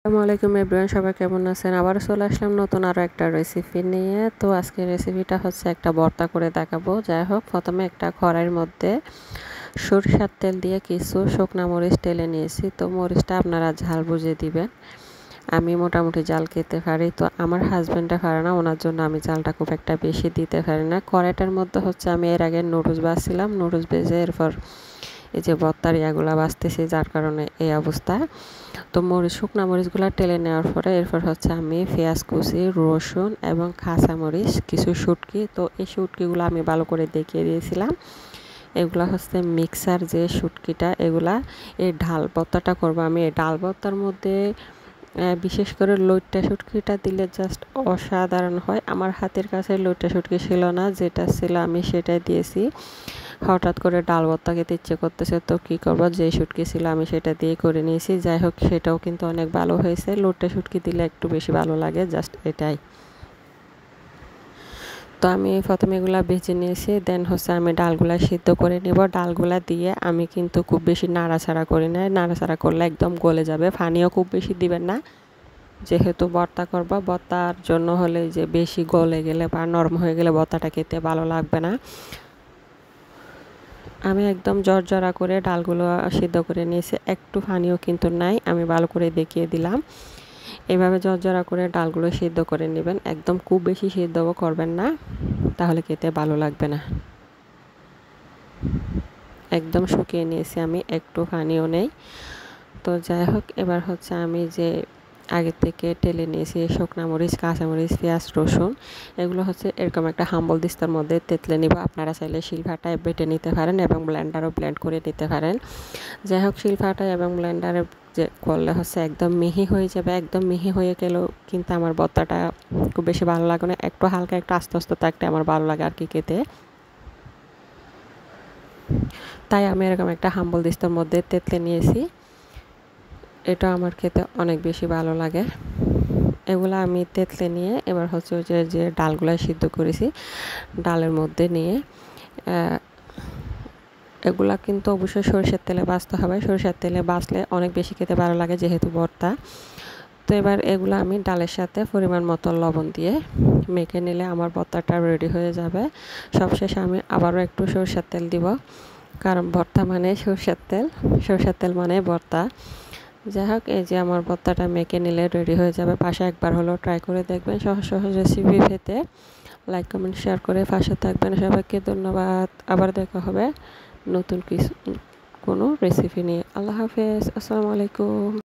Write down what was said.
আসসালামু আলাইকুম এভরিওয়ান, সবাই কেমন আছেন? আবার চলে আসলাম নতুন আরও একটা রেসিপি নিয়ে। তো আজকের রেসিপিটা হচ্ছে একটা ভর্তা করে দেখাবো। যাই হোক, প্রথমে একটা কড়াইয়ের মধ্যে সরিষার তেল দিয়ে কিছু শুকনা মরিচ টেলে নিয়েছি। তো মরিচটা আপনারা ঝাল বুঝে দিবেন। আমি মোটামুটি জাল খেতে পারি, তো আমার হাজব্যান্ডটা পারে না, ওনার জন্য আমি জালটা খুব একটা বেশি দিতে পারি না। কড়াইটার মধ্যে হচ্ছে আমি এর আগে নুডলস ভাজছিলাম, নুডলস ভেজে এরপর এই যে ভর্তার ইয়াগুলা বাজতেছি, যার কারণে এই অবস্থা। তো শুকনা মরিচগুলো টেলে নেওয়ার পরে এরপর হচ্ছে আমি পেঁয়াজ কুচি, রসুন এবং কাঁচামরিচ, কিছু শুটকি, তো এই শুটকিগুলো আমি ভালো করে দেখিয়ে দিয়েছিলাম। এগুলা হচ্ছে মিক্সার যে শুটকিটা, এগুলা এই ডাল ভর্তাটা করবো আমি। এই ডাল ভর্তার মধ্যে বিশেষ করে লইট্টা শুটকিটা দিলে জাস্ট অসাধারণ হয়। আমার হাতের কাছে লইট্টা শুটকি ছিল না, যেটা ছিল আমি সেটাই দিয়েছি। হঠাৎ করে ডাল ভর্তা খেতে ইচ্ছে করতেছে, তো কী করবো, যে শুটকি ছিল আমি সেটা দিয়ে করে নিয়েছি। যাই হোক, সেটাও কিন্তু অনেক ভালো হয়েছে। লইট্টা শুটকি দিলে একটু বেশি ভালো লাগে, জাস্ট এটাই। তো আমি প্রথমে এগুলা ভেজে নিয়েছি, দেন হচ্ছে আমি ডালগুলা সিদ্ধ করে নেব। ডালগুলা দিয়ে আমি কিন্তু খুব বেশি নাড়াচাড়া করি না, নাড়াচাড়া করলে একদম গলে যাবে। পানিও খুব বেশি দিবেন না, যেহেতু ভর্তা করব। ভর্তার জন্য হলে যে বেশি গলে গেলে বা নরম হয়ে গেলে ভর্তাটা খেতে ভালো লাগবে না। আমি একদম জর্জরা করে ডালগুলো সিদ্ধ করে নিয়েছি, একটু পানিও কিন্তু নাই, আমি ভালো করে দেখিয়ে দিলাম। এভাবে জর্জরা করে ডালগুলো সিদ্ধ করে নেবেন, একদম খুব বেশি সিদ্ধও করবেন না, তাহলে খেতে ভালো লাগবে না। একদম শুকিয়ে নিয়েছি আমি, একটু পানিও নেই। তো যাই হোক, এবার হচ্ছে আমি যে আগে থেকে টেলে নিয়েছি শুকনা মরিচ, কাঁচামরিচ, পেঁয়াজ, রসুন, এগুলো হচ্ছে এরকম একটা হাম্বল দিস্তার মধ্যে তেতলে নিব। আপনারা চাইলে শিলপাটায় বেটে নিতে পারেন এবং ব্লেন্ডারও ব্লেন্ড করে নিতে পারেন। যাই হোক, শিলপাটায় এবং ব্লেন্ডারে যে করলে হচ্ছে একদম মিহি হয়ে যাবে। একদম মিহি হয়ে গেলেও কিন্তু আমার ভর্তাটা খুব বেশি ভালো লাগে না, একটু হালকা একটু আস্তে আস্তে থাকতে আমার ভালো লাগে আর কি খেতে। তাই আমি এরকম একটা হাম্বল দিস্তার মধ্যে তেতলে নিয়েছি, এটা আমার খেতে অনেক বেশি ভালো লাগে। এগুলো আমি তেতলে নিয়ে এবার হচ্ছে ওই যে ডালগুলো সিদ্ধ করেছি ডালের মধ্যে নিয়ে, এগুলা কিন্তু অবশ্যই সরিষার তেলে ভাজতে হবে। সরিষার তেলে ভাজলে অনেক বেশি খেতে ভালো লাগে, যেহেতু ভর্তা। তো এবার এগুলো আমি ডালের সাথে পরিমাণ মতো লবণ দিয়ে মেখে নিলে আমার ভর্তাটা রেডি হয়ে যাবে। সবশেষে আমি আবারও একটু সরিষার তেল দিব, কারণ ভর্তা মানে সরিষার তেল, সরিষার তেল মানে ভর্তা। যাই হোক, এই যে আমার ভর্তাটা মেখে নিলে রেডি হয়ে যাবে। পাশে একবার হলেও ট্রাই করে দেখবেন সহজ সহজ রেসিপি পেতে। লাইক কমেন্ট শেয়ার করে পাশে থাকবেন। সবাইকে ধন্যবাদ। আবার দেখা হবে নতুন কোনো রেসিপি নিয়ে। আল্লাহ হাফেজ, আসসালামু আলাইকুম।